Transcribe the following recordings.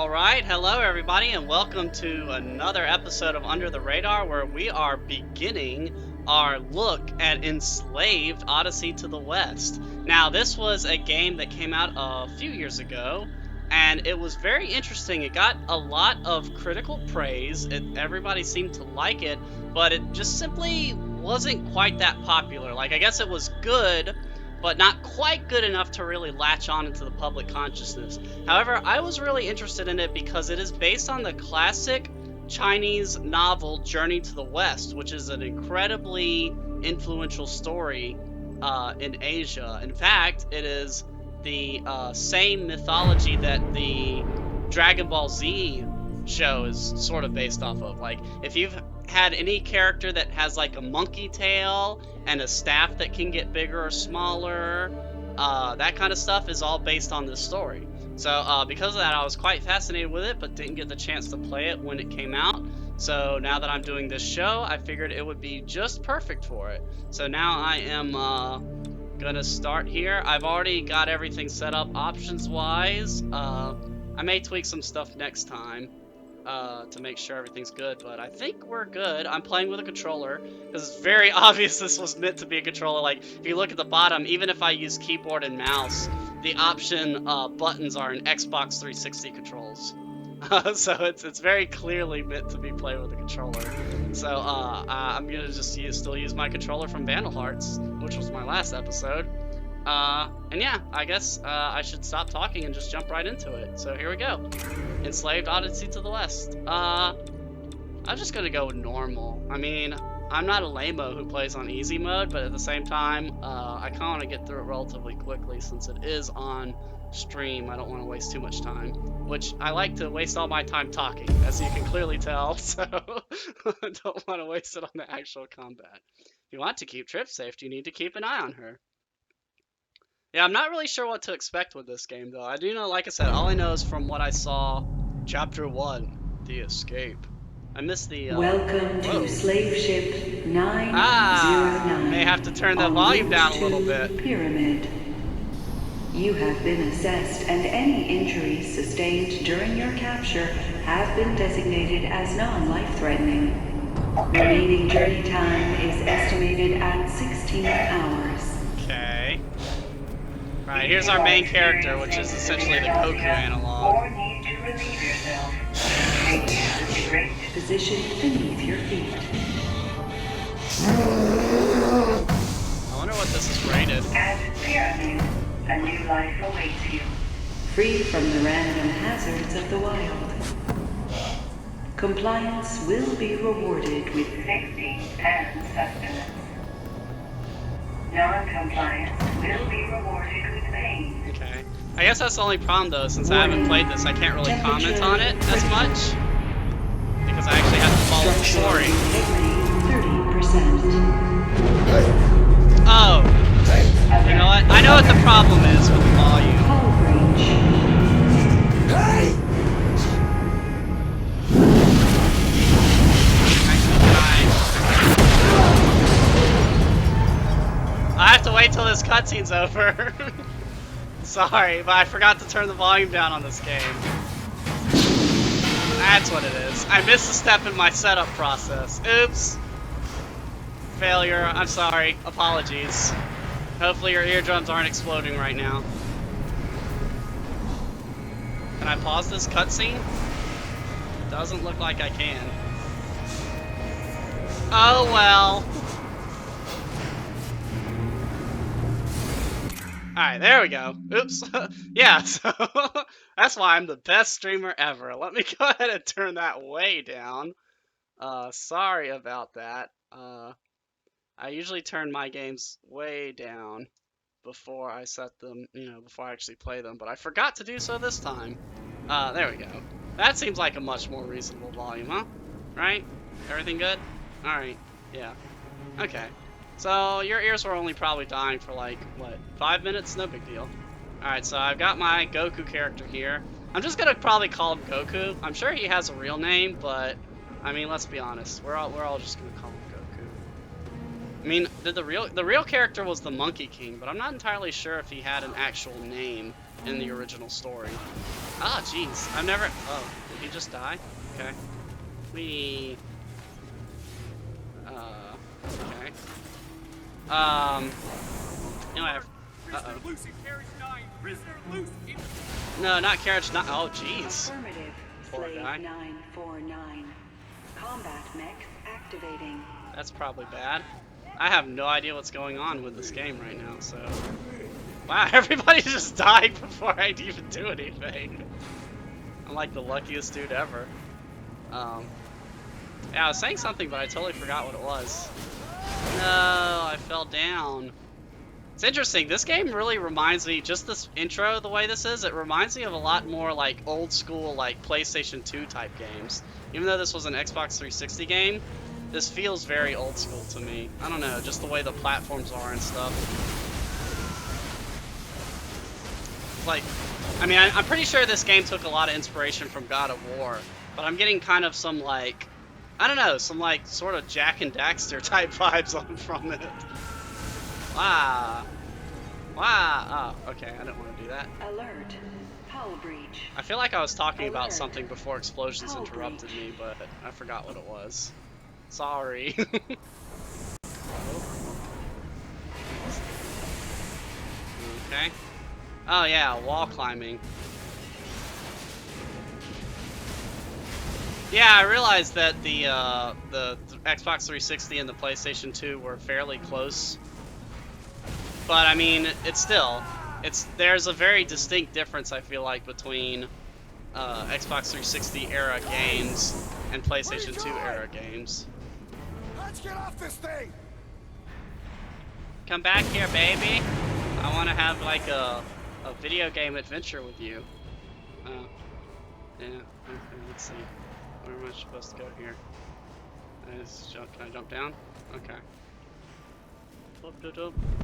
Alright, hello everybody, and welcome to another episode of Under the Radar, where we are beginning our look at Enslaved Odyssey to the West. Now, this was a game that came out a few years ago, and it was very interesting. It got a lot of critical praise, everybody seemed to like it, but it just simply wasn't quite that popular. Like, I guess it was good, but not quite good enough to really latch on into the public consciousness. However, I was really interested in it because it is based on the classic Chinese novel Journey to the West, which is an incredibly influential story in Asia. In fact, it is the same mythology that the Dragon Ball Z show is sort of based off of. Like, if you've had any character that has like a monkey tail and a staff that can get bigger or smaller, that kind of stuff is all based on this story. So because of that, I was quite fascinated with it, but didn't get the chance to play it when it came out. So now that I'm doing this show, I figured it would be just perfect for it. So now I am gonna start here. I've already got everything set up options wise. I may tweak some stuff next time to make sure everything's good, but I think we're good. I'm playing with a controller because it's very obvious this was meant to be a controller. Like, if you look at the bottom, even if I use keyboard and mouse, the option buttons are in Xbox 360 controls. So it's very clearly meant to be played with a controller. So I'm gonna just still use my controller from Vandal Hearts, which was my last episode. And yeah, I guess I should stop talking and just jump right into it. So here we go. Enslaved Odyssey to the West. I'm just gonna go normal. I mean, I'm not a lame-o who plays on easy mode, but at the same time, I kind of want to get through it relatively quickly since it is on stream. I don't want to waste too much time, which I like to waste all my time talking, as you can clearly tell, so I don't want to waste it on the actual combat. If you want to keep Trip safe, you need to keep an eye on her. Yeah, I'm not really sure what to expect with this game, though. I do know, like I said, all I know is from what I saw, Chapter 1, The Escape. I missed the, Welcome to Slave Ship 909. May have to turn the volume down a little bit. Pyramid. You have been assessed, and any injuries sustained during your capture have been designated as non-life-threatening. Remaining journey time is estimated at 16 hours. Okay. Right, here's our main character, which is essentially the Goku analog. Position beneath your feet. I wonder what this is rated. At Pyramid, a new life awaits you. Free from the random hazards of the wild. Compliance will be rewarded with Safety and sustenance. Non-compliance will be rewarded with pain. Okay. I guess that's the only problem, though, since I haven't played this, I can't really comment on it as much. Because I actually have to follow the story. 30%. Oh! You know what? I know what the problem is with the volume. Hull range. I have to wait till this cutscene's over. Sorry, but I forgot to turn the volume down on this game. That's what it is. I missed a step in my setup process. Oops. Failure. I'm sorry. Apologies. Hopefully your eardrums aren't exploding right now. Can I pause this cutscene? Doesn't look like I can. Oh well. Alright, there we go. Oops. Yeah, so that's why I'm the best streamer ever. Let me go ahead and turn that way down. Sorry about that. I usually turn my games way down before I set them, before I actually play them, but I forgot to do so this time. There we go. That seems like a much more reasonable volume, huh? Right? Everything good? Alright, yeah. Okay. So, your ears were only probably dying for like, what, 5 minutes? No big deal. Alright, so I've got my Goku character here. I'm just gonna probably call him Goku. I'm sure he has a real name, but, I mean, let's be honest. We're all just gonna call him Goku. I mean, the real character was the Monkey King, but I'm not entirely sure if he had an actual name in the original story. Ah, jeez. I've never... Oh, did he just die? Okay. We... Okay. Anyway, uh-oh. No, not carriage, not... Oh, jeez. Affirmative. Poor Slave guy. 949. Combat mechs activating. That's probably bad. I have no idea what's going on with this game right now, so... Wow, everybody just died before I'd even do anything. I'm like the luckiest dude ever. Yeah, I was saying something, but I totally forgot what it was. No, I fell down. It's interesting, this game really reminds me, just this intro, the way this is, it reminds me of a lot more like old school, like PlayStation 2 type games. Even though this was an Xbox 360 game, this feels very old school to me. I don't know, just the way the platforms are and stuff. Like, I mean, I'm pretty sure this game took a lot of inspiration from God of War, but I'm getting kind of some like, I don't know, some like sort of Jack and Daxter type vibes on from it. Wow. Wow. Oh, okay, I didn't want to do that. Alert. Hull breach. I feel like I was talking about Alert. something before explosions Hull interrupted breach. me, but I forgot what it was. Sorry. Okay. Oh yeah, wall climbing. Yeah, I realized that the Xbox 360 and the PlayStation 2 were fairly close. But I mean, there's a very distinct difference, I feel like, between Xbox 360 era games and PlayStation 2 era games. Let's get off this thing. Come back here, baby. I want to have like a video game adventure with you. Oh, yeah. Okay, let's see. Where am I supposed to go here? Can I jump down? Okay.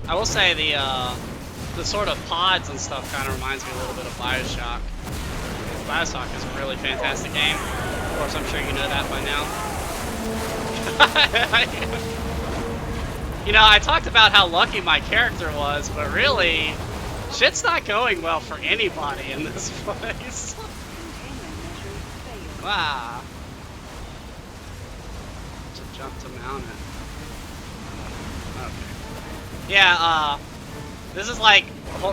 I will say the sort of pods and stuff kind of reminds me a little bit of Bioshock. Bioshock is a really fantastic game. Of course, I'm sure you know that by now. You know, I talked about how lucky my character was, but really, shit's not going well for anybody in this place. Wow. To jump to mount it. Okay. Yeah, this is like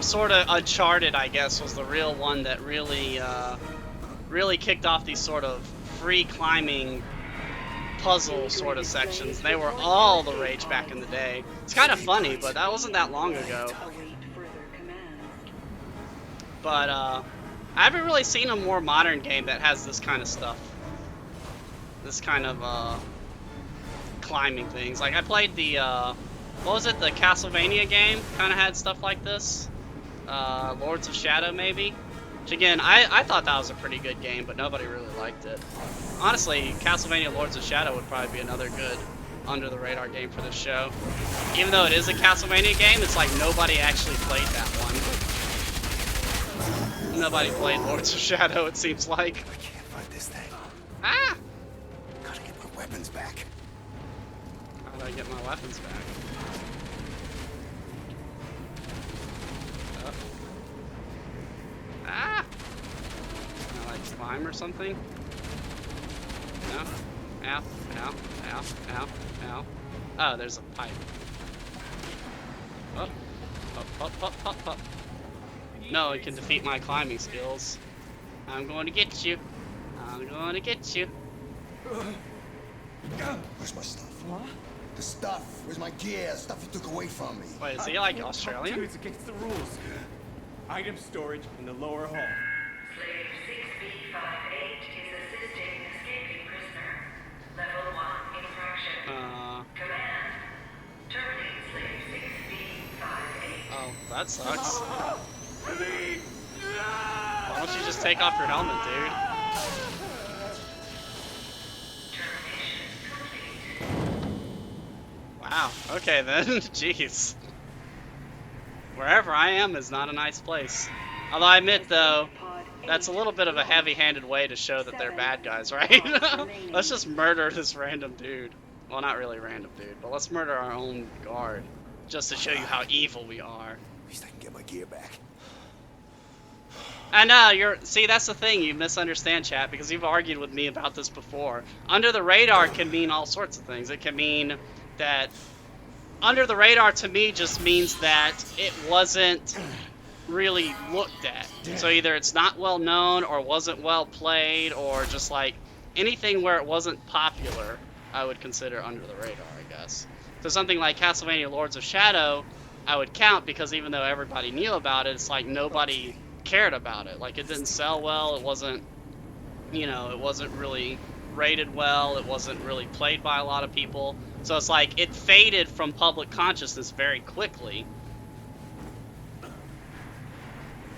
sort of Uncharted, I guess, was the real one that really, really kicked off these sort of free climbing puzzle sort of sections. They were all the rage back in the day. It's kind of funny, but that wasn't that long ago. But I haven't really seen a more modern game that has this kind of stuff. This kind of climbing things. Like I played the what was it? The Castlevania game kind of had stuff like this. Lords of Shadow maybe. Which again, I thought that was a pretty good game, but nobody really liked it. Honestly, Castlevania Lords of Shadow would probably be another good under-the-radar game for this show. Even though it is a Castlevania game, it's like nobody actually played that one. Nobody played Lords of Shadow, it seems like. I can't find this thing. Ah! Gotta get my weapons back. How do I get my weapons back? Ah! Can I like climb or something? No? Ow, ow, ow, ow, ow. Oh, there's a pipe. Up, up. No one can defeat my climbing skills. I'm going to get you. I'm going to get you. Where's my stuff? What? The stuff. Where's my gear? Stuff you took away from me. Wait, is he like Australian? It's against the rules. Item storage in the lower hall. Slave 6B58 is assisting escaping prisoner. Level 1 infraction. Command. Terminate slave 6B58. Oh, that sucks. Why don't you just take off your helmet, dude? Termination complete. Wow, okay then. Jeez. Wherever I am is not a nice place. Although I admit, though, that's a little bit of a heavy-handed way to show that they're bad guys, right? Let's just murder this random dude. Well, not really random dude, but let's murder our own guard. Just to show you how evil we are. At least I can get my gear back. I know, see, that's the thing, you misunderstand, chat, because you've argued with me about this before. Under the radar can mean all sorts of things. It can mean that under the radar to me just means that it wasn't really looked at. So either it's not well known or wasn't well played or just like anything where it wasn't popular, I would consider under the radar, I guess. So something like Castlevania Lords of Shadow, I would count because even though everybody knew about it, it's like nobody cared about it. Like it didn't sell well, it wasn't, you know, it wasn't really rated well, it wasn't really played by a lot of people. So it's like it faded from public consciousness very quickly.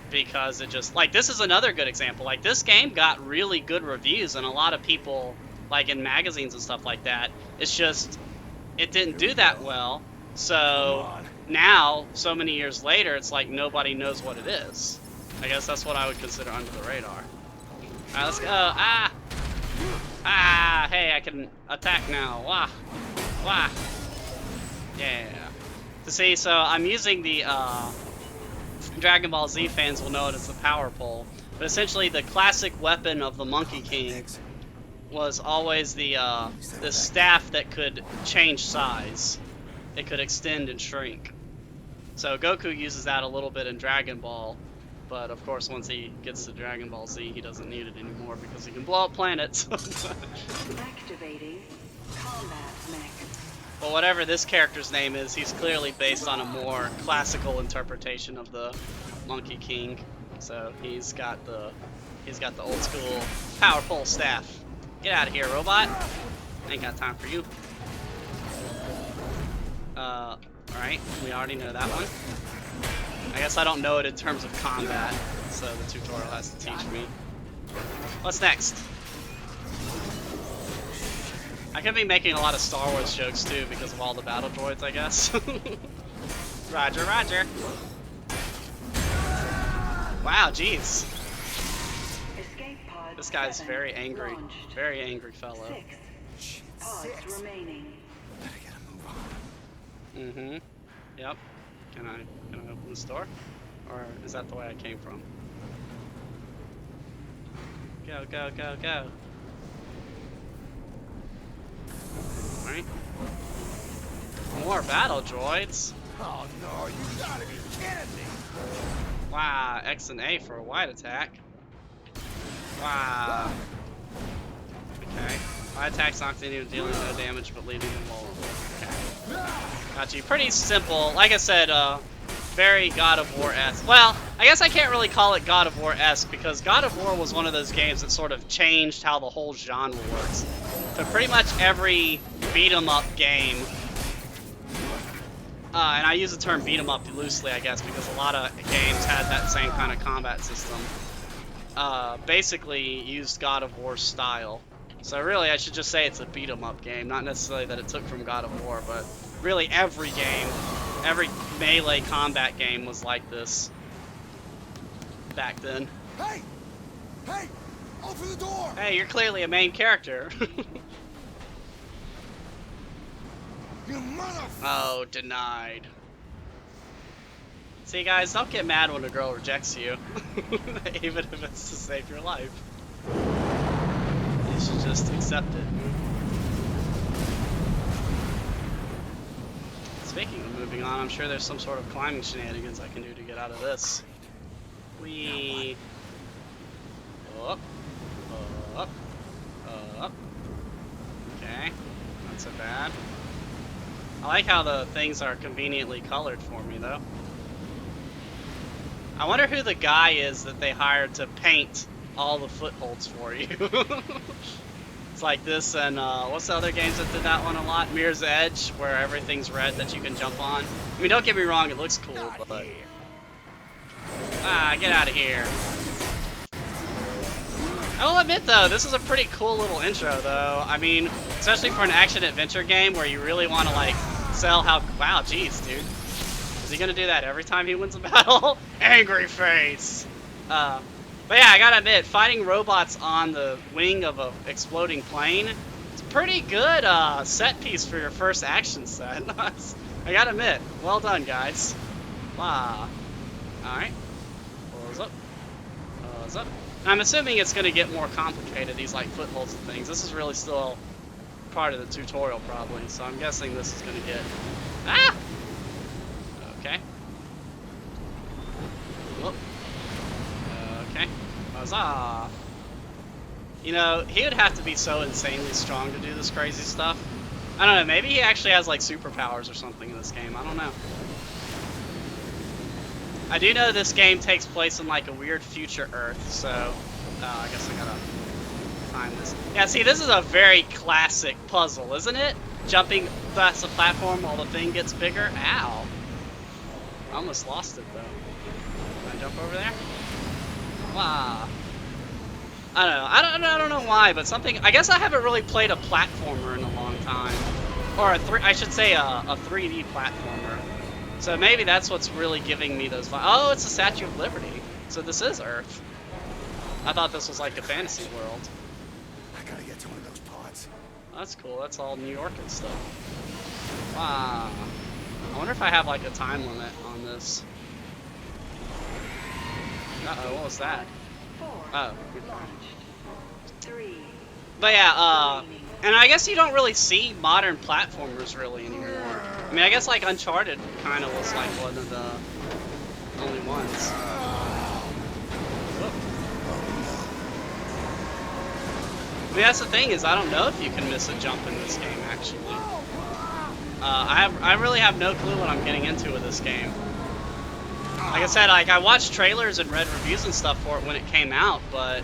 Because it just, like, this is another good example. Like, this game got really good reviews, and a lot of people, like, in magazines and stuff like that, it's just, it didn't do that well. So, now, so many years later, it's like nobody knows what it is. I guess that's what I would consider under the radar. Alright, let's go. Ah! Ah! Hey, I can attack now. Wah! Wah! Yeah. To see, so I'm using the, Dragon Ball Z fans will know it as the power pole, but essentially the classic weapon of the Monkey King was always the staff that could change size. It could extend and shrink. So Goku uses that a little bit in Dragon Ball, but of course once he gets to Dragon Ball Z, he doesn't need it anymore because he can blow up planets. Activating combat mech. Well, whatever this character's name is, he's clearly based on a more classical interpretation of the Monkey King. So he's got the old school power pole staff. Get out of here, robot! Ain't got time for you. Alright, we already know that one. I guess I don't know it in terms of combat, so the tutorial has to teach me. What's next? I could be making a lot of Star Wars jokes too because of all the battle droids, I guess. Roger, roger. Wow, jeez. Escape pod This guy's 7 very angry. launched. Very angry fellow. 6 pods remaining. Mm-hmm. Yep. Can I open this door? Or is that the way I came from? Go, go, go, go. Alright. More battle droids. Oh no, you gotta be kidding me! Wow, X and A for a wide attack. Wow. Okay. Wide attack's not dealing no damage but leaving them vulnerable. Okay. Got you. Pretty simple. Like I said, very God of War-esque. Well, I guess I can't really call it God of War-esque because God of War was one of those games that sort of changed how the whole genre works. So pretty much every beat-em-up game, and I use the term beat-em-up loosely, I guess, because a lot of games had that same kind of combat system, basically used God of War style. So really, I should just say it's a beat-em-up game, not necessarily that it took from God of War, but really every game, every melee combat game was like this back then. Hey! Hey! Open the door! Hey, you're clearly a main character. You mother... Oh, denied. See, guys, don't get mad when a girl rejects you, even if it's to save your life. You should just accept it. Speaking of moving on, I'm sure there's some sort of climbing shenanigans I can do to get out of this. Whee! Up, up, up. Okay, not so bad. I like how the things are conveniently colored for me, though. I wonder who the guy is that they hired to paint all the footholds for you. It's like this and, what's the other games that did that one a lot? Mirror's Edge, where everything's red that you can jump on. I mean, don't get me wrong, it looks cool, but... Ah, get out of here. I will admit, though, this is a pretty cool little intro, though. I mean, especially for an action-adventure game where you really want to, like, sell how... Wow, jeez, dude. Is he gonna do that every time he wins a battle? Angry face! But yeah, I gotta admit, fighting robots on the wing of a exploding plane, it's a pretty good set piece for your first action set. I gotta admit, well done, guys. Wow. Alright. Close up. What's up? And I'm assuming it's going to get more complicated, these like footholds and things. This is really still part of the tutorial probably, so I'm guessing this is going to get... Ah! Okay. Whoop. Okay. Huzzah! You know, he would have to be so insanely strong to do this crazy stuff. I don't know, maybe he actually has like superpowers or something in this game, I don't know. I do know this game takes place in like a weird future Earth, so I guess I gotta find this. Yeah, see, this is a very classic puzzle, isn't it? Jumping past the platform while the thing gets bigger. Ow. I almost lost it though. Can I jump over there? Wow. I don't know. I don't know why, but something. I guess I haven't really played a platformer in a long time, or I should say a 3D platformer. So maybe that's what's really giving me those vibes. Oh, it's the Statue of Liberty. So this is Earth. I thought this was like a fantasy world. I gotta get to one of those pods. That's cool. That's all New York and stuff. Wow. I wonder if I have like a time limit on this. Uh-oh, what was that? Oh. But yeah, and I guess you don't really see modern platformers really anymore. I mean, I guess like Uncharted kind of was like one of the only ones. Whoop. I mean, that's the thing is I don't know if you can miss a jump in this game actually. I really have no clue what I'm getting into with this game. Like I said, like I watched trailers and read reviews and stuff for it when it came out, but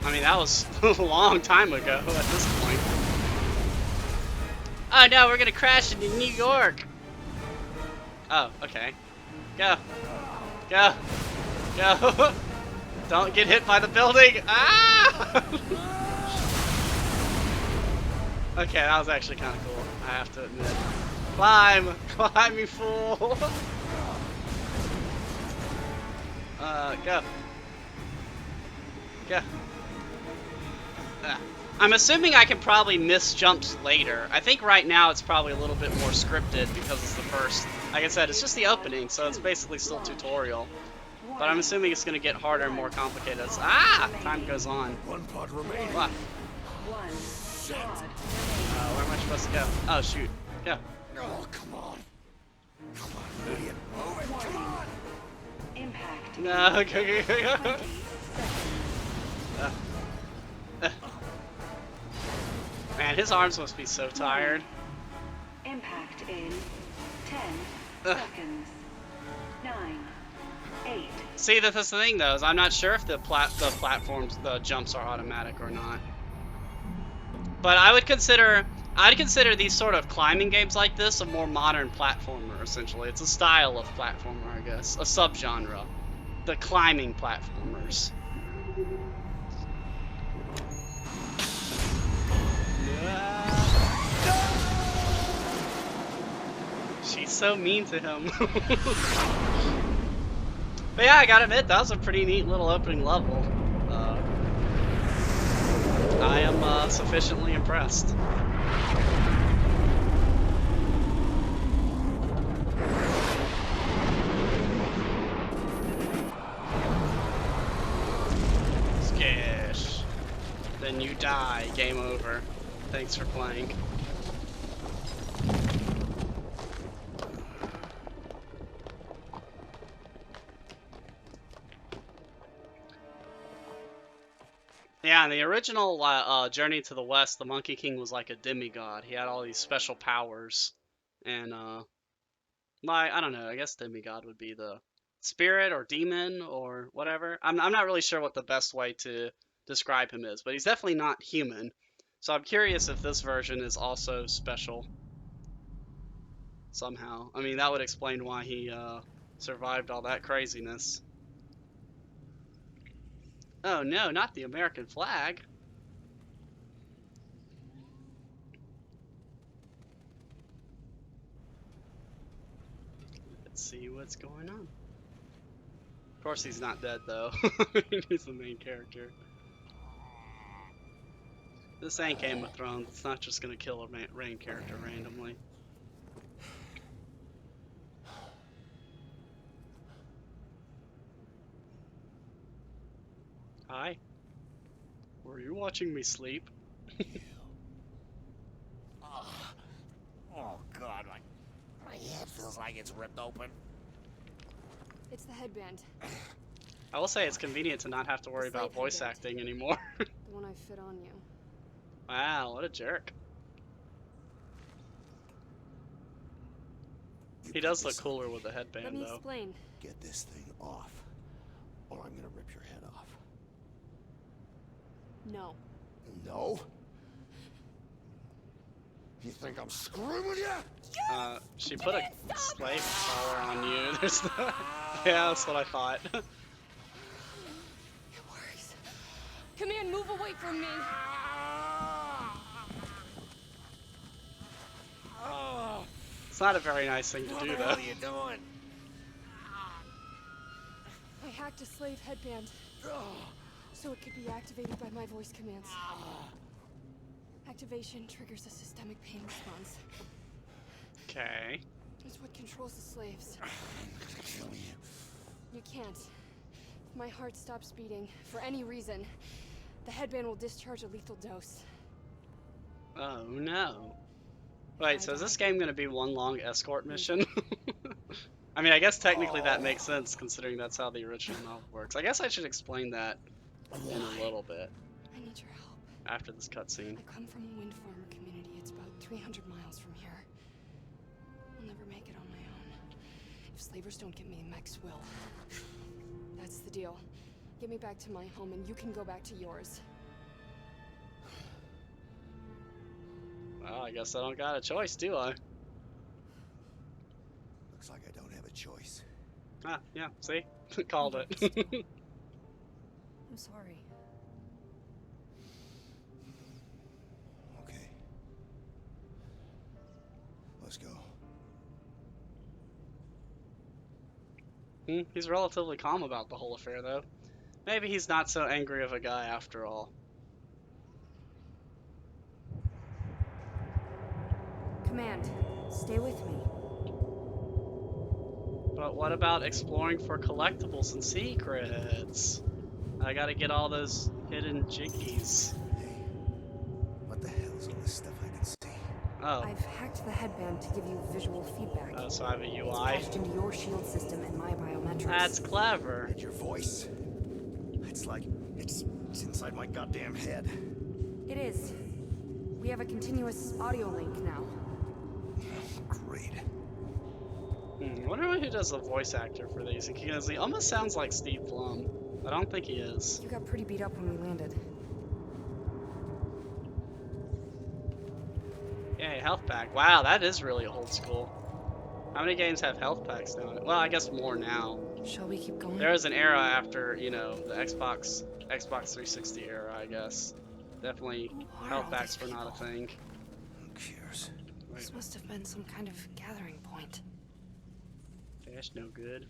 I mean that was a long time ago at this point. Oh no, we're gonna crash into New York. Oh, okay. Go. Go. Go. Don't get hit by the building. Ah! Okay, that was actually kind of cool, I have to admit. Climb! Climb, you fool! Go. Go. I'm assuming I can probably miss jumps later. I think right now it's probably a little bit more scripted because it's the first. Like I said, it's just the opening, so it's basically still tutorial. But I'm assuming it's going to get harder and more complicated as time goes on. One pod remaining. What? Shit. Where am I supposed to go? Oh, shoot. Go. Oh, come on. Come on, idiot. Move it. Come on. Impact. No, go. Man, his arms must be so tired. Impact in 10 seconds. 9, 8. See, that's the thing though, is I'm not sure if the platforms, the jumps are automatic or not. But I'd consider these sort of climbing games like this a more modern platformer, essentially. It's a style of platformer, I guess. A subgenre. The climbing platformers. She's so mean to him. But yeah, I gotta admit, that was a pretty neat little opening level. I am sufficiently impressed. Skish. Then you die. Game over. Thanks for playing. Yeah, in the original Journey to the West, the Monkey King was like a demigod. He had all these special powers. And, I don't know, I guess demigod would be the spirit or demon or whatever. I'm not really sure what the best way to describe him is, but he's definitely not human. So I'm curious if this version is also special somehow. I mean, that would explain why he survived all that craziness. Oh no, not the American flag. Let's see what's going on. Of course he's not dead though. He's the main character. This ain't Game of Thrones. It's not just gonna kill a main character randomly. Hi. Were you watching me sleep? Oh God, my head feels like it's ripped open. It's the headband. I will say it's convenient to not have to worry The slave about voice headband. acting anymore. The one I fit on you. Wow, what a jerk. He does look cooler with the Let headband, me though. explain. Get this thing off, or I'm gonna rip your head off. No. No? You think I'm screwing with you? She put a slave collar on you. There's the... Yeah, that's what I thought. It works. Command, move away from me. It's not a very nice thing to What do, the though. hell are you doing? I hacked a slave headband, so it could be activated by my voice commands. Activation triggers a systemic pain response. Okay. It's what controls the slaves. Kill me. You can't. If my heart stops beating, for any reason, the headband will discharge a lethal dose. Oh, no. Wait, so is this game going to be one long escort mission? I mean, I guess technically that makes sense, considering that's how the original novel works. I guess I should explain that in a little bit, I need your help. after this cutscene. I come from a wind farmer community. It's about 300 miles from here. I'll never make it on my own. If slavers don't get me, Mex will. That's the deal. Get me back to my home and you can go back to yours. Well, I guess I don't got a choice, do I? Looks like I don't have a choice. Ah, yeah, see? Called it. I'm sorry. Okay. Let's go. He's relatively calm about the whole affair, though. Maybe he's not so angry of a guy after all. Command, stay with me. But what about exploring for collectibles and secrets? I gotta get all those hidden jiggies. Hey, what the hell's all this stuff I can see? Oh, I've hacked the headband to give you visual feedback. so I have a It's UI. patched into your shield system and my biometrics. That's clever. And your voice? It's like it's inside my goddamn head. It is. We have a continuous audio link now. Great. I wonder who does the voice actor for these, because he almost sounds like Steve Blum. I don't think he is. You got pretty beat up when we landed. Yay, health pack. Wow, that is really old school. How many games have health packs now? Well, I guess more now. Shall we keep going? There was an era after, you know, the Xbox 360 era, I guess. Definitely are health all packs these were not a people? thing. Who cares? This must have been some kind of gathering point. That's no good.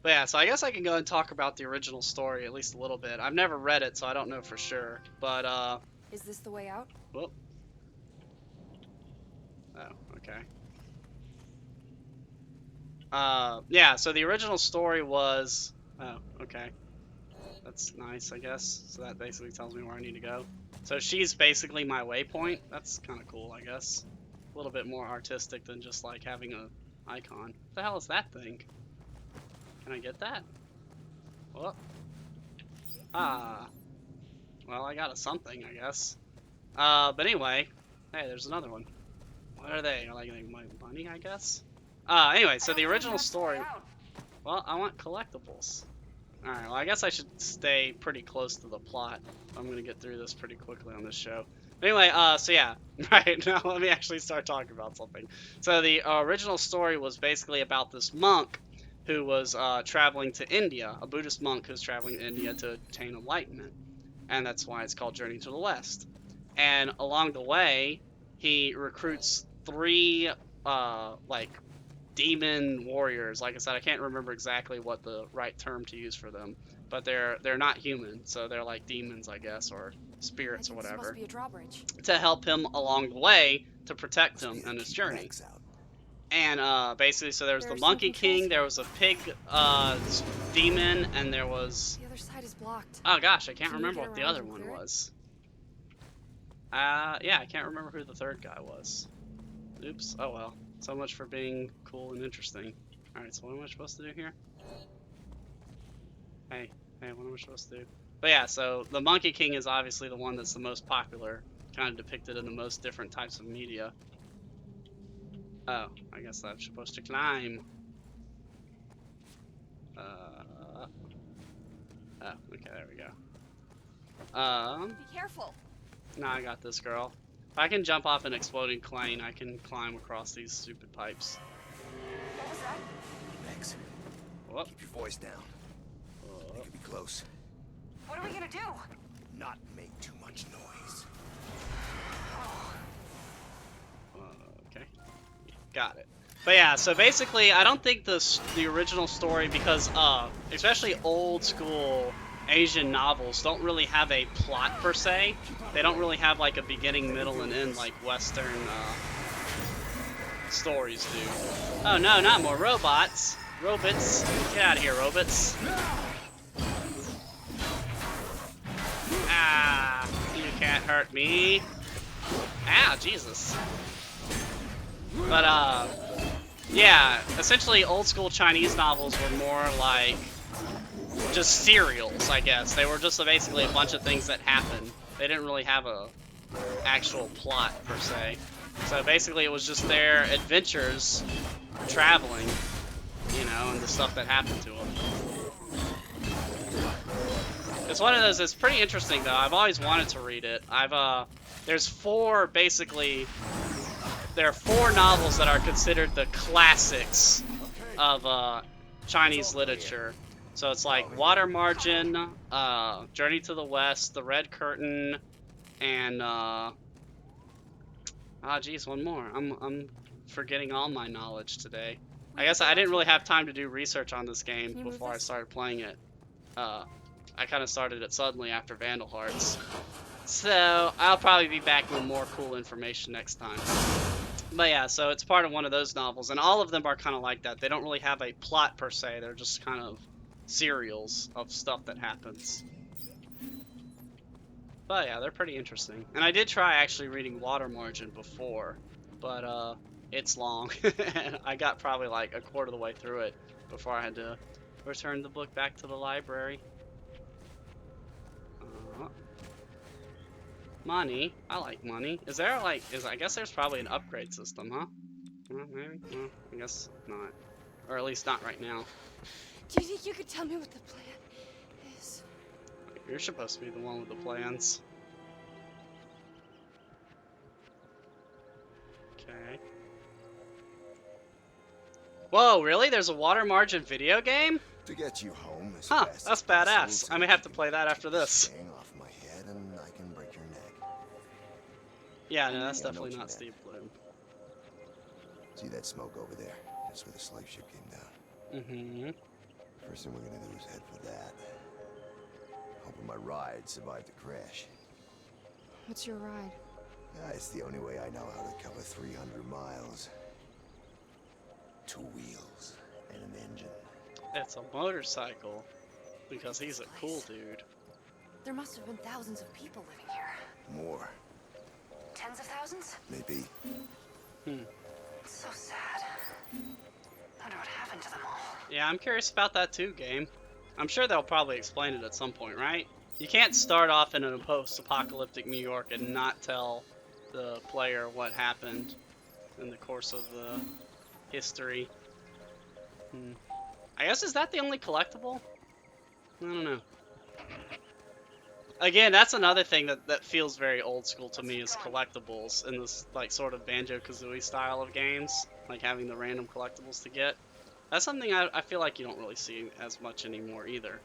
But yeah, so I guess I can go and talk about the original story at least a little bit. I've never read it, so I don't know for sure. But, Is this the way out? whoop. Oh, okay. Yeah, so the original story was... Oh, okay. That's nice, I guess. So that basically tells me where I need to go. So she's basically my waypoint. That's kind of cool, I guess. A little bit more artistic than just, like, having a icon. What the hell is that thing? Can I get that? Well, well, I got a something, I guess. But anyway, hey, there's another one. What are they? Are they like my money, I guess? Anyway, so the original story. Well, I want collectibles. Alright, well, I guess I should stay pretty close to the plot. I'm gonna get through this pretty quickly on this show. Anyway, so yeah, right, now let me actually start talking about something. So the original story was basically about this monk who was traveling to India, a Buddhist monk who's traveling to India to attain enlightenment. And that's why it's called Journey to the West. And along the way, he recruits 3, like, demon warriors. Like I said, I can't remember exactly what the right term to use for them, but they're not human, so they're like demons, I guess, or spirits or Supposed to whatever, be a drawbridge. to help him along the way to protect him in his journey. Legs out. And basically, so there was There the are some Monkey controls King, there was a pig demon, and there was The other side is blocked. Oh gosh, I can't Can you remember get what the around other and one clear it? was. Yeah, I can't remember who the third guy was. Oops. Oh well. So much for being cool and interesting. Alright, so what am I supposed to do here? Hey, what am I supposed to do? But yeah, so the Monkey King is obviously the one that's the most popular, kind of depicted in the most different types of media. Oh, I guess I'm supposed to climb. Oh, okay, there we go. Be careful. Now I got this, girl. If I can jump off an exploding plane, I can climb across these stupid pipes. What was that? Max, Whoop. keep your voice down. You could be close. What are we gonna do? Not make too much noise. Okay, got it. But yeah, so basically, I don't think the original story, because especially old school Asian novels don't really have a plot per se. They don't really have like a beginning, middle, and end like Western stories do. Oh no, not more robots. Robots, get out of here, robots. Ah, you can't hurt me. Ah, Jesus. But yeah, essentially old school Chinese novels were more like just serials, I guess. They were just basically a bunch of things that happened. They didn't really have a actual plot per se. So basically it was just their adventures traveling, you know, and the stuff that happened to them. It's one of those, it's pretty interesting though. I've always wanted to read it. There's four, basically, there are four novels that are considered the classics of Chinese literature. So it's like Water Margin, Journey to the West, The Red Curtain, and geez, one more. I'm forgetting all my knowledge today. I guess I didn't really have time to do research on this game before I started playing it. I kind of started it suddenly after Vandal Hearts. So I'll probably be back with more cool information next time. But yeah, so it's part of one of those novels, and all of them are kind of like that. They don't really have a plot per se. They're just kind of serials of stuff that happens. But yeah, they're pretty interesting. And I did try actually reading Water Margin before, but it's long. And I got probably like a quarter of the way through it before I had to return the book back to the library. Money. I like money. Is there like, I guess there's probably an upgrade system, huh? Well, maybe? Well, I guess not. Or at least not right now. Do you think you could tell me what the plan is? You're supposed to be the one with the plans. Okay. Whoa, really? There's a Water Margin video game? To get you home as Huh, fast that's as possible, badass. so I may that have you to can play that after keep this. staying off my head and I can break your neck. Yeah, no, that's Yeah, I know definitely what you not meant. Steve Bloom. See that smoke over there? That's where the slave ship came down. Mm-hmm. First thing we're gonna do is head for that. Hoping my ride survived the crash. What's your ride? It's the only way I know how to cover 300 miles. 2 wheels and an engine. It's a motorcycle. Because he's a cool dude. There must have been thousands of people living here. More. Tens of thousands? Maybe. It's so sad. I wonder what happened to them all. Yeah, I'm curious about that too, game. I'm sure they'll probably explain it at some point, right? You can't start off in a post-apocalyptic New York and not tell the player what happened in the course of the history. I guess, is that the only collectible? I don't know. Again, that's another thing that feels very old school to me, is collectibles in this like sort of Banjo-Kazooie style of games, like having the random collectibles to get. That's something I feel like you don't really see as much anymore either.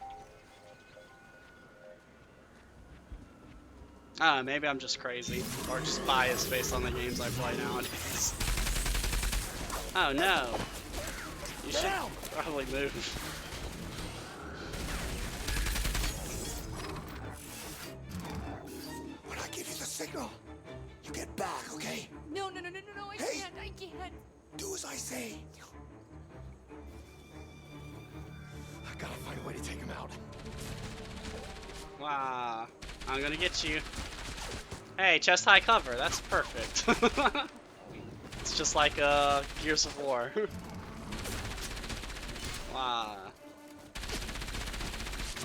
Maybe I'm just crazy, or just biased based on the games I play nowadays. Oh no! You should probably move. When I give you the signal, you get back, okay? No, I Hey! can't. Do as I say. I Gotta find a way to take him out. Wow. I'm gonna get you. Hey, chest high cover. That's perfect. It's just like Gears of War. Wow.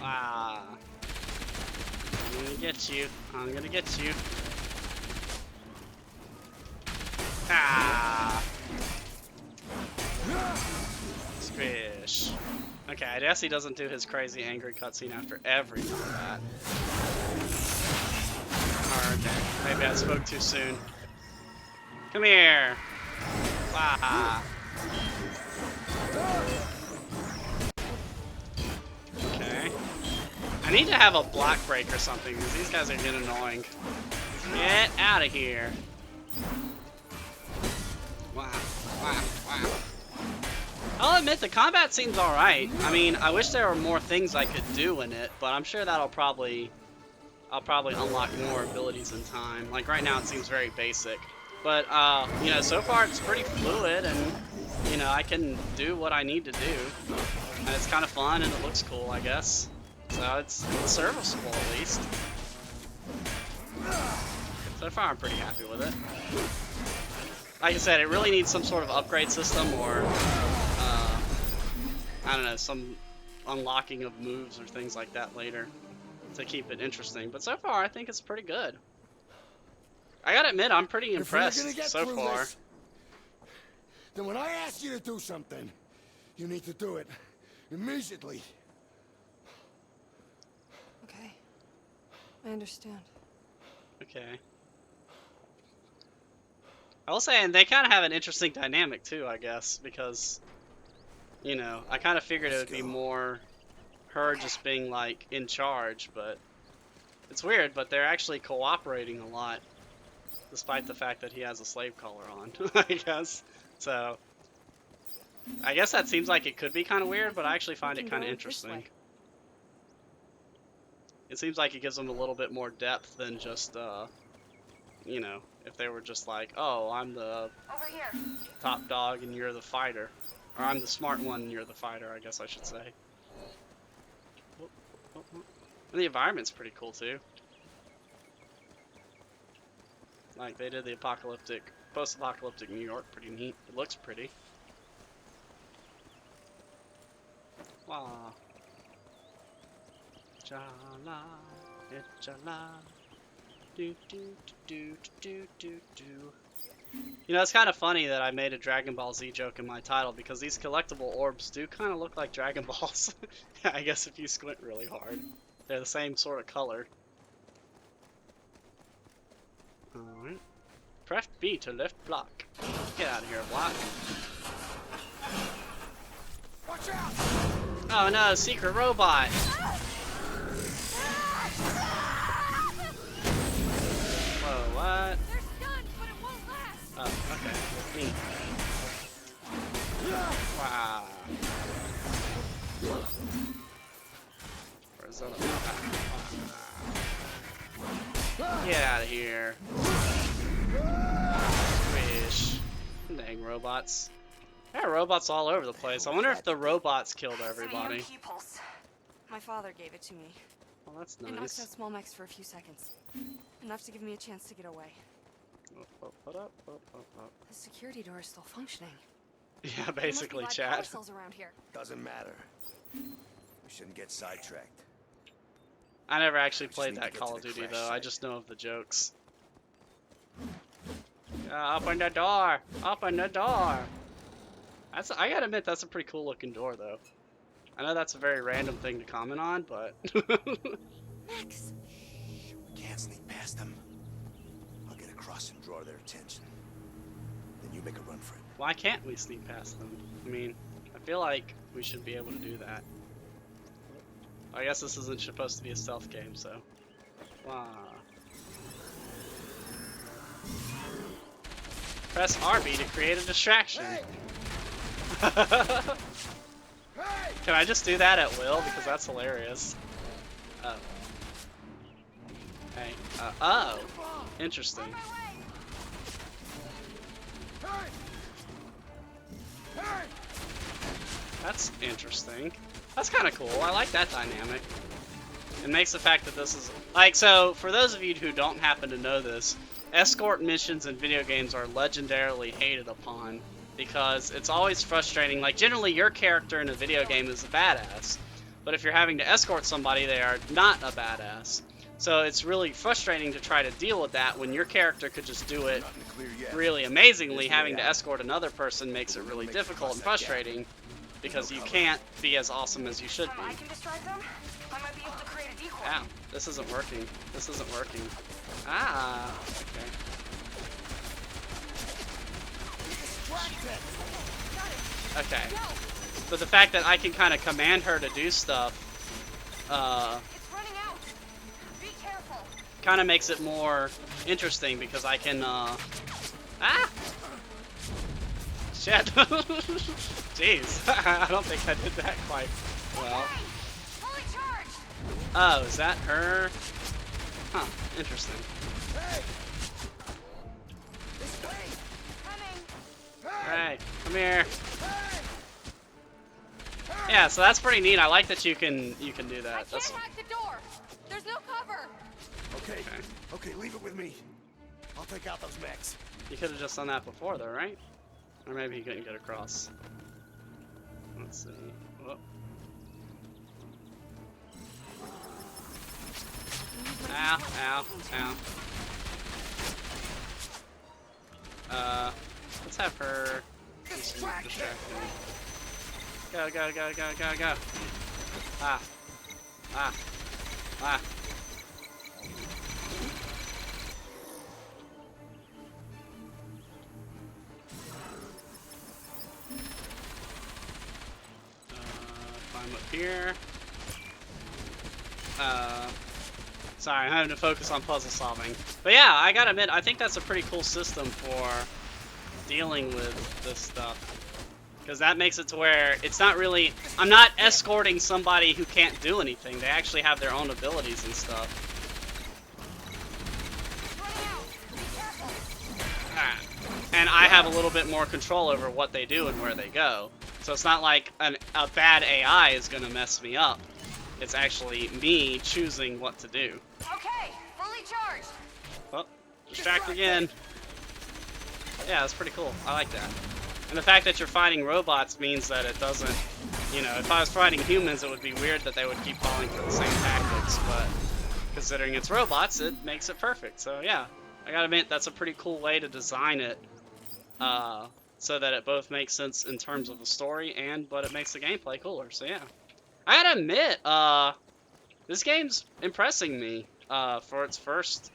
Wow. I'm gonna get you. I'm gonna get you. Ah. Squish. Okay, I guess he doesn't do his crazy angry cutscene after every combat. Or, okay, maybe I spoke too soon. Come here. Wow. Okay. I need to have a block break or something because these guys are getting annoying. Get out of here. Wow. Wow. Wow. I'll admit the combat seems alright. I mean, I wish there were more things I could do in it, but I'm sure that'll probably... I'll probably unlock more abilities in time. Like right now it seems very basic. But, you know, so far it's pretty fluid and, you know, I can do what I need to do. And it's kind of fun and it looks cool, I guess. So it's serviceable at least. So far I'm pretty happy with it. Like I said, it really needs some sort of upgrade system or, I don't know, some unlocking of moves or things like that later to keep it interesting. But so far, I think it's pretty good. I gotta admit, I'm pretty impressed so far. Then when I ask you to do something, you need to do it immediately. Okay. I understand. Okay. I will say, and they kind of have an interesting dynamic too, I guess, because, you know, I kind of figured it would be more her just being like in charge, but it's weird, but they're actually cooperating a lot despite the fact that he has a slave collar on. I guess so I guess that seems like it could be kind of weird, but I actually find it kind of interesting. It seems like it gives them a little bit more depth than just you know, if they were just like, oh, I'm the top dog and you're the fighter, or I'm the smart one and you're the fighter, I guess I should say. And the environment's pretty cool too. Like they did the post-apocalyptic New York pretty neat. It looks pretty. Wow. Chala, chala. Do do do do do do. You know, it's kind of funny that I made a Dragon Ball Z joke in my title because these collectible orbs do kind of look like Dragon Balls. I guess if you squint really hard. They're the same sort of color. Alright. Press B to lift block. Get out of here, block. Watch out! Oh no, secret robot! Whoa, what? They're stunned, but it won't last. Oh, okay. Neat. Wow. Where's that? Get out of here. Squish. Dang robots. There are robots all over the place. I wonder if the robots killed everybody. Key pulse. My father gave it to me. Well, that's It knocks out nice. small mechs for a few seconds. Enough to give me a chance to get away. The security door is still functioning. Yeah, basically, There must be live power chat. cells around here. Doesn't matter. We shouldn't get sidetracked. I never actually We just played need to that get Call to of the Duty crash though. I site. just know of the jokes. Open the door! Open the door! I gotta admit, that's a pretty cool looking door though. I know that's a very random thing to comment on, but Max! We can't sneak past them. I'll get across and draw their attention. Then you make a run for it. why can't we sneak past them? I mean, I feel like we should be able to do that. I guess this isn't supposed to be a stealth game, so. Wow. Press RB to create a distraction. Hey! Hey! Can I just do that at will? Because that's hilarious. Oh. Hey. Oh. Interesting. Hey! Hey! That's interesting. That's kind of cool. I like that dynamic. It makes the fact that this is... Like, so, for those of you who don't happen to know this, escort missions in video games are legendarily hated upon because it's always frustrating. Like, generally, your character in a video game is a badass. But if you're having to escort somebody, they are not a badass. So it's really frustrating to try to deal with that when your character could just do it really amazingly. Having to escort another person makes it really difficult and frustrating because you can't be as awesome as you should be. I can distract them. I might be able to create a decoy. Ow, this isn't working. This isn't working. Ah, okay. Okay. But the fact that I can kind of command her to do stuff, It's running out. Be careful. kind of makes it more interesting because I can, ah! Shit. Jeez. I don't think I did that quite well. Fully charged. Oh, is that her? Huh, interesting. Coming. Alright, come here. Yeah, so that's pretty neat. I like that you can do that. I can't hack the door. There's no cover. Okay. Okay, leave it with me. I'll take out those mechs. You could have just done that before, though, right? Or maybe he couldn't get across. Let's see. Whoop. Ow, ow, ow. Let's have her distract me. Go, go, go, go, go, go. Ah. Ah. Ah. Climb up here. Sorry, I'm having to focus on puzzle solving. But yeah, I gotta admit, I think that's a pretty cool system for dealing with this stuff. Because that makes it to where it's not really... I'm not escorting somebody who can't do anything. They actually have their own abilities and stuff. Ah. And I have a little bit more control over what they do and where they go. So it's not like a bad AI is going to mess me up. It's actually me choosing what to do. Okay, fully charged. Oh, distract again. Yeah, that's pretty cool. I like that. And the fact that you're fighting robots means that it doesn't, you know, if I was fighting humans, it would be weird that they would keep falling for the same tactics, but considering it's robots, it makes it perfect. So yeah, I gotta admit, that's a pretty cool way to design it, so that it both makes sense in terms of the story but it makes the gameplay cooler. So yeah, I gotta admit, this game's impressing me, for its first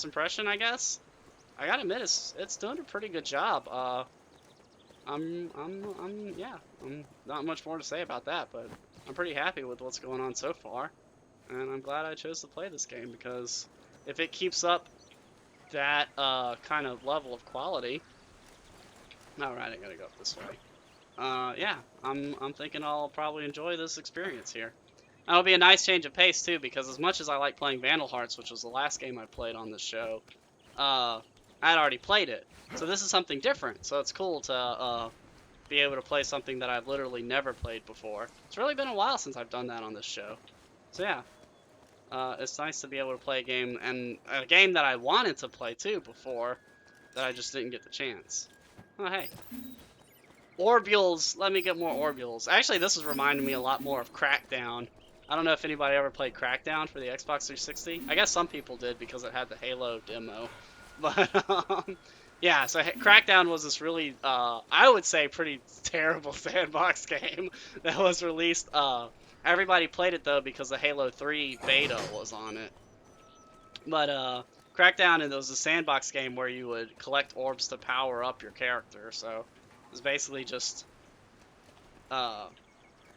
impression, I guess. I gotta admit, it's doing a pretty good job. I'm not much more to say about that, but I'm pretty happy with what's going on so far, and I'm glad I chose to play this game because if it keeps up that kind of level of quality, all right, I gotta go up this way. Yeah, I'm thinking I'll probably enjoy this experience here. And it'll be a nice change of pace too, because as much as I like playing Vandal Hearts, which was the last game I played on this show, I'd already played it. So this is something different. So it's cool to be able to play something that I've literally never played before. It's really been a while since I've done that on this show. So yeah, it's nice to be able to play a game, and a game that I wanted to play too before, that I just didn't get the chance. Oh hey. Orbules! Let me get more Orbules. Actually, this is reminding me a lot more of Crackdown. I don't know if anybody ever played Crackdown for the Xbox 360. I guess some people did because it had the Halo demo. But, yeah, so Crackdown was this really, I would say, pretty terrible sandbox game that was released. Everybody played it, though, because the Halo 3 beta was on it. But, Crackdown, it was a sandbox game where you would collect orbs to power up your character. So, it was basically just,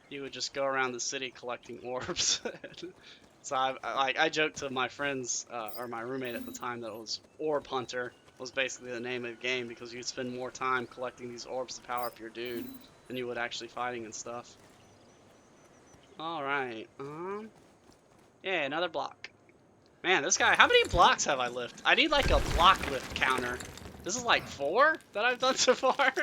you would just go around the city collecting orbs. So I joked to my friends, or my roommate at the time, that it was Orb Hunter was basically the name of the game because you'd spend more time collecting these orbs to power up your dude than you would actually fighting and stuff. Alright, yeah, another block. Man, this guy, how many blocks have I lifted? I need like a block lift counter. This is like 4 that I've done so far?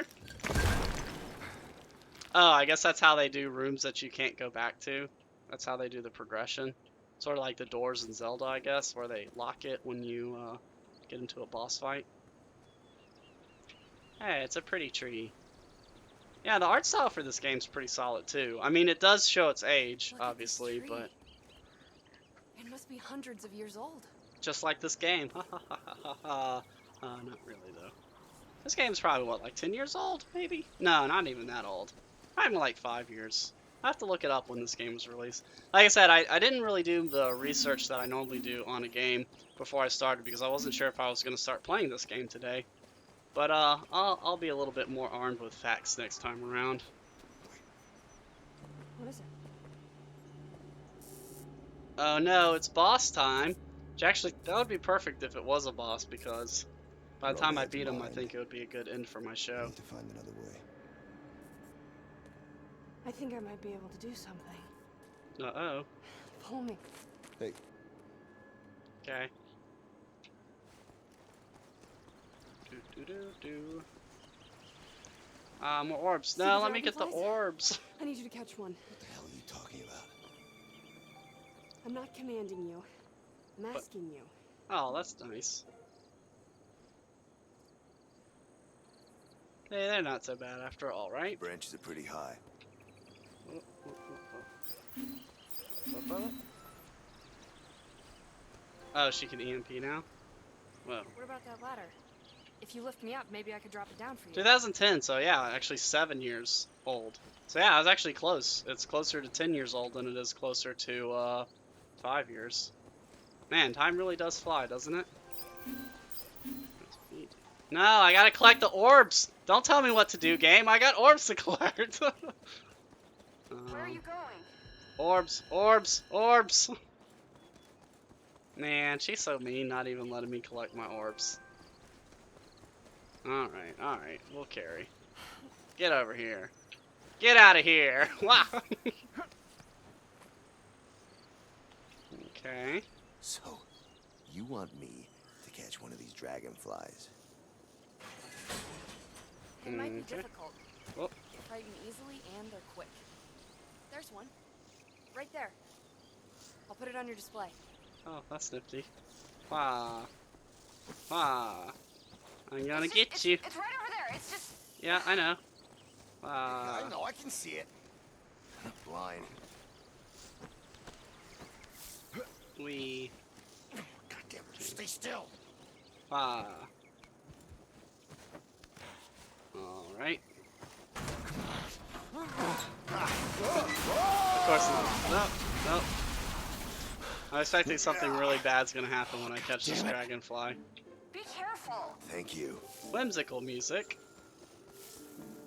Oh, I guess that's how they do rooms that you can't go back to. That's how they do the progression. Sort of like the doors in Zelda, I guess, where they lock it when you get into a boss fight. Hey, it's a pretty tree. Yeah, the art style for this game's pretty solid too. I mean, it does show its age, Look at this obviously, tree. but It must be hundreds of years old. just like this game. Not really though. This game's probably what, like 10 years old, maybe? No, not even that old. Probably like 5 years. I have to look it up when this game was released. Like I said, I didn't really do the research that I normally do on a game before I started because I wasn't sure if I was going to start playing this game today. But I'll be a little bit more armed with facts next time around. What is it? Oh no, it's boss time. Which actually, that would be perfect if it was a boss because by the time I beat him, I think it would be a good end for my I show. need to find another way. I think I might be able to do something. Uh-oh. Pull me. Hey, Okay. Do. More orbs. See No, the let me get the dragonflies? orbs. I need you to catch one. what the hell are you talking about? I'm not commanding you. I'm asking you. Oh, that's nice. Hey, they're not so bad after all, right? Branches are pretty high. Oh, she can EMP now? Whoa. What about that ladder? If you lift me up, maybe I could drop it down for you. 2010, so yeah, actually 7 years old. So yeah, I was actually close. It's closer to 10 years old than it is closer to 5 years. Man, time really does fly, doesn't it? No, I gotta collect the orbs! Don't tell me what to do, game. I got orbs to collect. Where are you going? Orbs, orbs, orbs! Man, she's so mean, not even letting me collect my orbs. Alright, we'll carry. Get over here. Get out of here! Wow! Okay. So, you want me to catch one of these dragonflies? It might be Okay. difficult. Oh. They frighten easily and they're quick. There's one. Right there. I'll put it on your display. Oh, that's nifty. Wow. Wow. I'm gonna get you. It's right over there. It's just... Yeah, I know. I know, I can see it. I'm blind. We. Goddamn it, stay still. Alright. Of course not. Nope. I'm expecting something really bad's gonna happen when I catch this dragonfly. Be careful. Thank you. Whimsical music.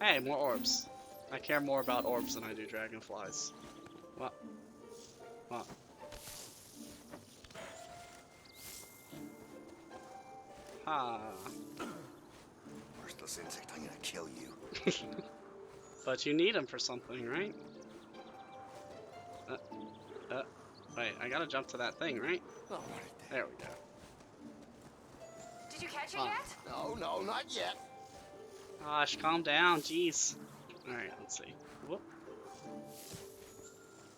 Hey, more orbs. I care more about orbs than I do dragonflies. What? What? Ha. Worthless insect, I'm gonna kill you. But you need them for something, right? Wait, I gotta jump to that thing, right? Oh, There we go. Did you catch it Oh. yet? No, not yet. Gosh, calm down, jeez. Alright, let's see. Whoop.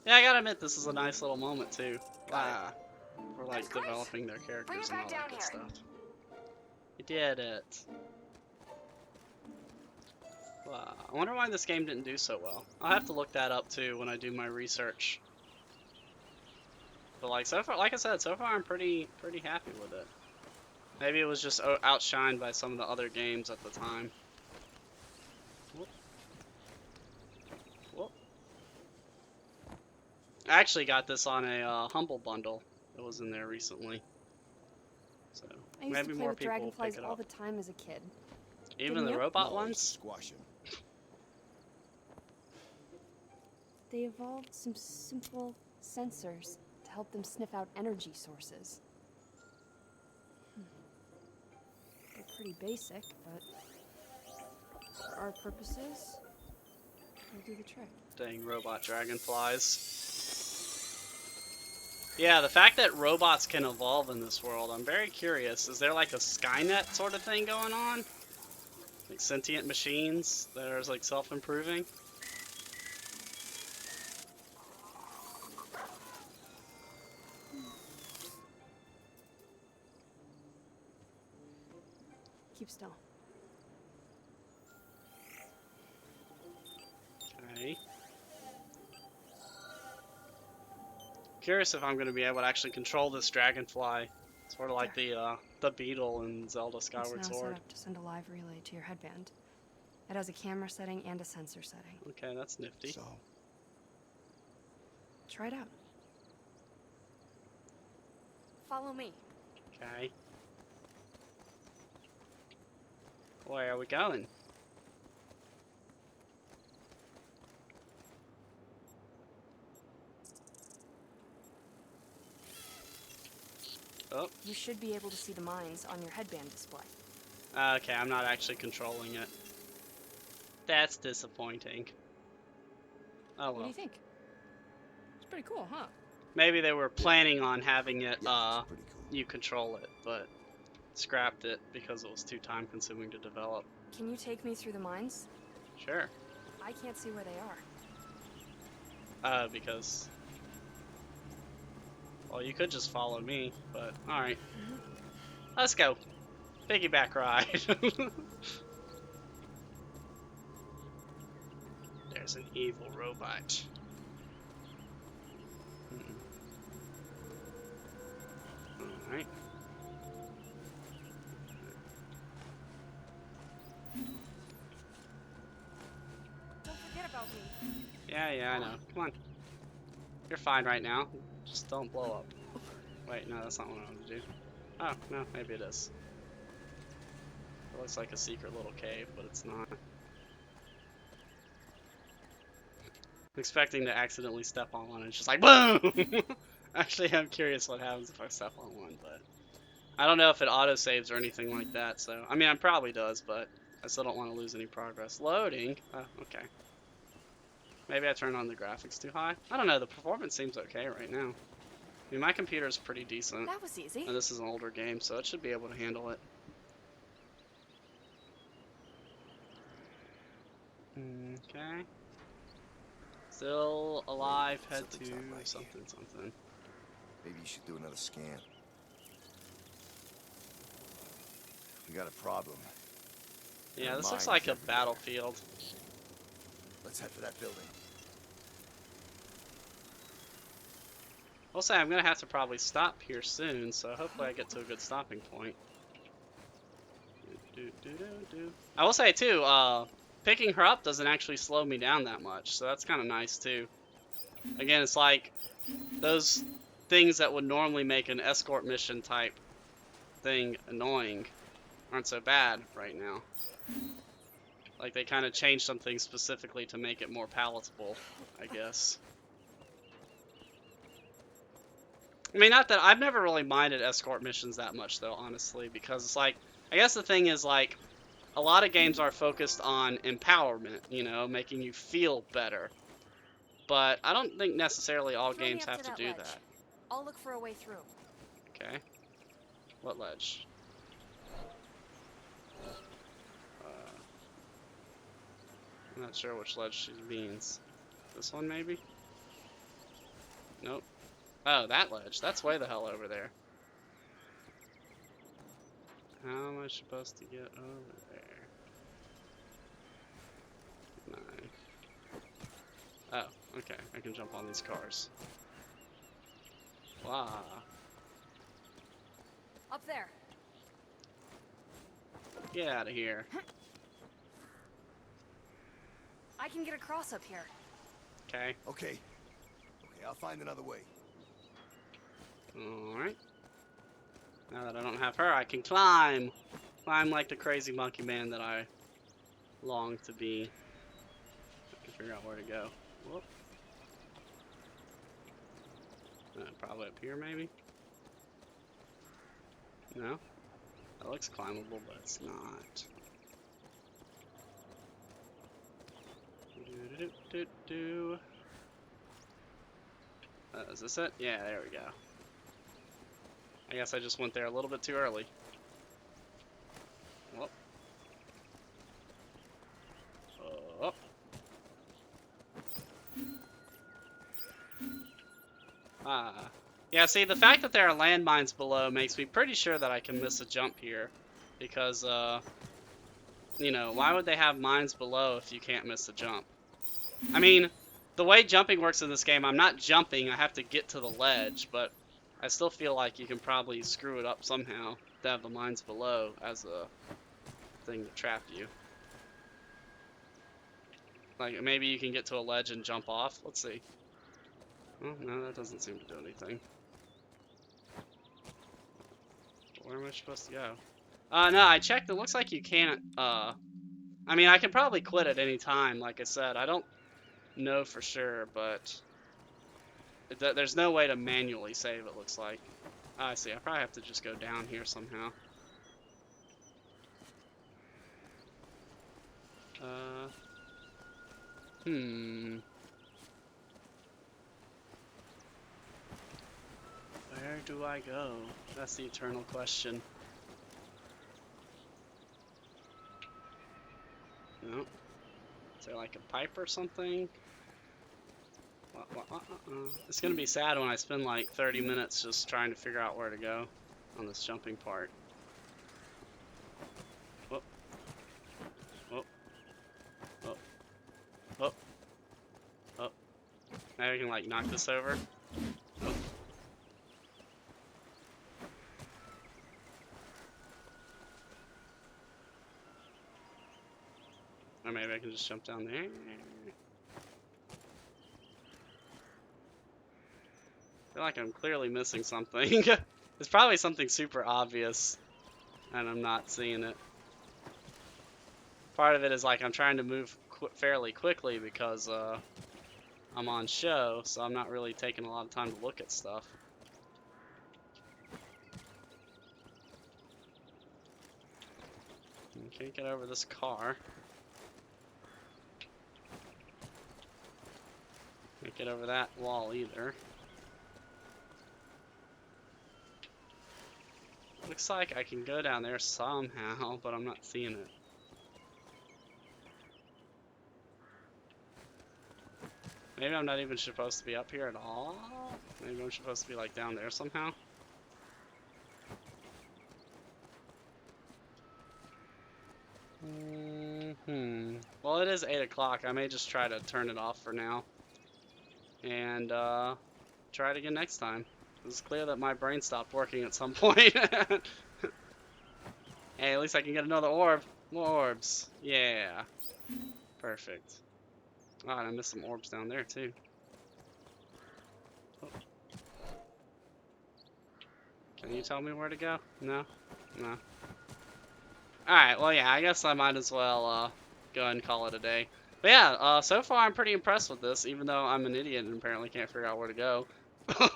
Yeah, I gotta admit, this is a nice little moment, too. Wow. For, like, That's great. developing their Bring characters it and back all down that good here. stuff. You did it. Wow. I wonder why this game didn't do so well. I'll have to look that up, too, when I do my research. But, like, so far, like I said, so far I'm pretty happy with it. Maybe it was just outshined by some of the other games at the time. Whoop. Whoop. I actually got this on a Humble Bundle. It was in there recently. So I used maybe to play more with people will dragonflies pick it all up. the time as a kid. Even Didn't the you? robot No, I used to ones? squash him. They evolved some simple sensors to help them sniff out energy sources. They're pretty basic, but for our purposes, they'll do the trick. Dang robot dragonflies. Yeah, the fact that robots can evolve in this world, I'm very curious. Is there like a Skynet sort of thing going on? Like sentient machines that are like self-improving? Keep still. Okay. Curious if I'm going to be able to actually control this dragonfly. Sort of like the beetle in Zelda It's Skyward now set Sword. up to send a live relay to your headband. It has a camera setting and a sensor setting. Okay, that's nifty. So, Try it out. Follow me. Okay. Where are we going? Oh, You should be able to see the mines on your headband display. okay, I'm not actually controlling it. That's disappointing. Oh What do well. you think? It's pretty cool, huh? Maybe they were planning on having it, yeah, it's pretty cool. you control it, but scrapped it because it was too time consuming to develop. Can you take me through the mines? Sure. I can't see where they are. Because... Well, you could just follow me, but alright. Let's go. Piggyback ride. There's an evil robot. Alright. Don't forget about me. Yeah, I know. Come on. You're fine right now. Just don't blow up. Wait, no, that's not what I wanted to do. Oh, no, maybe it is. It looks like a secret little cave, but it's not. I'm expecting to accidentally step on one and it's just like BOOM! Actually, I'm curious what happens if I step on one, but I don't know if it auto-saves or anything like that, so I mean, it probably does, but I still don't want to lose any progress. Loading? Oh, okay. Maybe I turned on the graphics too high? I don't know, the performance seems okay right now. I mean, my computer is pretty decent, That was easy. and this is an older game, so it should be able to handle it. Okay. Still alive, head to Something's not right something. Maybe you should do another scan. We got a problem. Yeah, There are this looks mines like a everywhere. battlefield. Let's head for that building. I'll say I'm gonna have to probably stop here soon, so hopefully I get to a good stopping point. I will say too, picking her up doesn't actually slow me down that much, so that's kind of nice too. Again, it's like those things that would normally make an escort mission type thing annoying aren't so bad right now. Like they kind of changed something specifically to make it more palatable, I guess. I mean, not that I've never really minded escort missions that much though, honestly, because it's like, I guess the thing is like, a lot of games are focused on empowerment, you know, making you feel better. But I don't think necessarily all Throw me games up have to to that do ledge. that. I'll look for a way through. Okay. What ledge? I'm not sure which ledge she means. This one, maybe? Nope. Oh, that ledge. That's way the hell over there. How am I supposed to get over there? 9. Oh, okay. I can jump on these cars. Wow. Up there. Get out of here. I can get across up here. Okay. Okay, I'll find another way. Alright. Now that I don't have her, I can climb. Climb like the crazy monkey man that I long to be. I can figure out where to go. Whoop. Probably up here, maybe? No? That looks climbable, but it's not. Do-do-do-do-do. Is this it? Yeah, there we go. I guess I just went there a little bit too early. Whoop. Oh. Yeah, see, the fact that there are landmines below makes me pretty sure that I can miss a jump here. because, you know, why would they have mines below if you can't miss a jump? I mean, the way jumping works in this game, I'm not jumping, I have to get to the ledge, but I still feel like you can probably screw it up somehow to have the mines below as a thing to trap you. Like, maybe you can get to a ledge and jump off. Let's see. Oh, no, that doesn't seem to do anything. Where am I supposed to go? No, I checked. It looks like you can't, I mean, I can probably quit at any time, like I said. I don't know for sure, but there's no way to manually save, it looks like. I see. I probably have to just go down here somehow. Where do I go? That's the eternal question. No. Is there like a pipe or something? It's gonna be sad when I spend like 30 minutes just trying to figure out where to go on this jumping part. Oh. Oh. Oh. Oh. Oh. Maybe I can like knock this over. Oh. Or maybe I can just jump down there. I feel like I'm clearly missing something. It's probably something super obvious, and I'm not seeing it. Part of it is like I'm trying to move fairly quickly because I'm on show, so I'm not really taking a lot of time to look at stuff. Can't get over this car. Can't get over that wall either. Looks like I can go down there somehow, but I'm not seeing it. Maybe I'm not even supposed to be up here at all? Maybe I'm supposed to be like down there somehow? Well, it is 8 o'clock. I may just try to turn it off for now. And try it again next time. It's clear that my brain stopped working at some point. Hey, at least I can get another orb. More orbs. Yeah. Perfect. Oh, and I missed some orbs down there too. Oh. Can you tell me where to go? No? No. Alright, well yeah, I guess I might as well go ahead and call it a day. But yeah, so far I'm pretty impressed with this, even though I'm an idiot and apparently can't figure out where to go.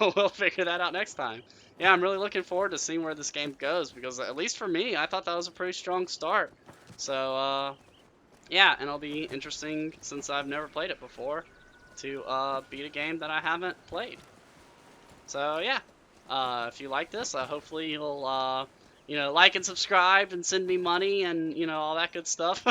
We'll figure that out next time. Yeah, I'm really looking forward to seeing where this game goes, because at least for me, I thought that was a pretty strong start. So, yeah, and it'll be interesting, since I've never played it before, to beat a game that I haven't played. So, yeah, if you like this, hopefully you'll, you know, like and subscribe and send me money and, you know, all that good stuff.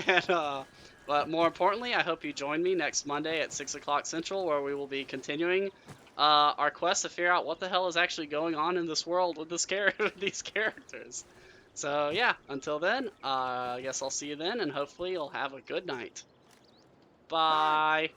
And, but more importantly, I hope you join me next Monday at 6 o'clock Central, where we will be continuing our quest to figure out what the hell is actually going on in this world with this with these characters. So yeah, until then, I guess I'll see you then, and hopefully you'll have a good night. Bye.